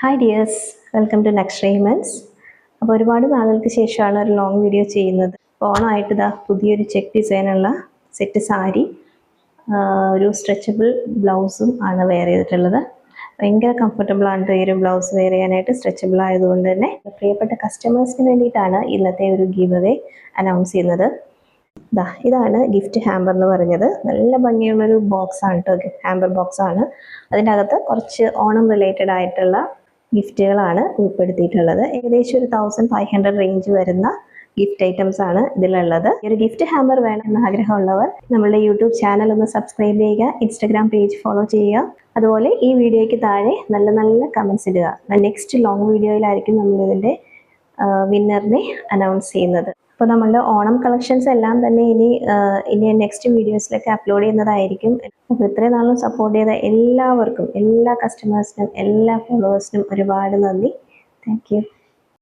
Hi dears, welcome to next റേമൻസ്. അപ്പോൾ ഒരുപാട് നാളുകൾക്ക് ശേഷമാണ് ഒരു ലോങ് വീഡിയോ ചെയ്യുന്നത്. ഓണമായിട്ട് ഇതാ പുതിയൊരു ചെക്ക് ഡിസൈനുള്ള സെറ്റ് സാരി, ഒരു സ്ട്രെച്ചബിൾ ബ്ലൗസും ആണ് വെയർ ചെയ്തിട്ടുള്ളത്. ഭയങ്കര കംഫർട്ടബിൾ ആണ് ഈ ഒരു ബ്ലൗസ് വെയർ ചെയ്യാനായിട്ട്. സ്ട്രെച്ചബിൾ ആയതുകൊണ്ട് തന്നെ പ്രിയപ്പെട്ട കസ്റ്റമേഴ്സിന് വേണ്ടിയിട്ടാണ് ഇന്നത്തെ ഒരു ഗിവ് അവേ അനൗൺസ് ചെയ്യുന്നത്. ഇതാണ് ഗിഫ്റ്റ് ഹാമ്പർ എന്ന് പറഞ്ഞത്. നല്ല ഭംഗിയുള്ളൊരു ബോക്സ് ആണ് കേട്ടോ, ഹാമ്പർ ബോക്സ് ആണ്. അതിൻ്റെ അകത്ത് കുറച്ച് ഓണം റിലേറ്റഡ് ആയിട്ടുള്ള ഗിഫ്റ്റുകളാണ് ഉൾപ്പെടുത്തിയിട്ടുള്ളത്. ഏകദേശം ഒരു 1500 റേഞ്ച് വരുന്ന ഗിഫ്റ്റ് ഐറ്റംസ് ആണ് ഇതിലുള്ളത്. ഈ ഒരു ഗിഫ്റ്റ് ഹാമ്പർ വേണമെന്ന് ആഗ്രഹമുള്ളവർ നമ്മളുടെ യൂട്യൂബ് ചാനൽ ഒന്ന് സബ്സ്ക്രൈബ് ചെയ്യുക, ഇൻസ്റ്റഗ്രാം പേജ് ഫോളോ ചെയ്യുക. അതുപോലെ ഈ വീഡിയോയ്ക്ക് താഴെ നല്ല നല്ല കമൻസ് ഇടുക. നെക്സ്റ്റ് ലോങ് വീഡിയോയിലായിരിക്കും നമ്മളിതിൻ്റെ വിന്നറിനെ അനൗൺസ് ചെയ്യുന്നത്. അപ്പോൾ നമ്മളുടെ ഓണം കളക്ഷൻസ് എല്ലാം തന്നെ ഇനി നെക്സ്റ്റ് വീഡിയോസിലൊക്കെ അപ്ലോഡ് ചെയ്യുന്നതായിരിക്കും. അപ്പോൾ ഇത്രയും നാളും സപ്പോർട്ട് ചെയ്ത എല്ലാവർക്കും, എല്ലാ കസ്റ്റമേഴ്സിനും, എല്ലാ ഫോളോവേഴ്സിനും ഒരുപാട് നന്ദി. Thank you.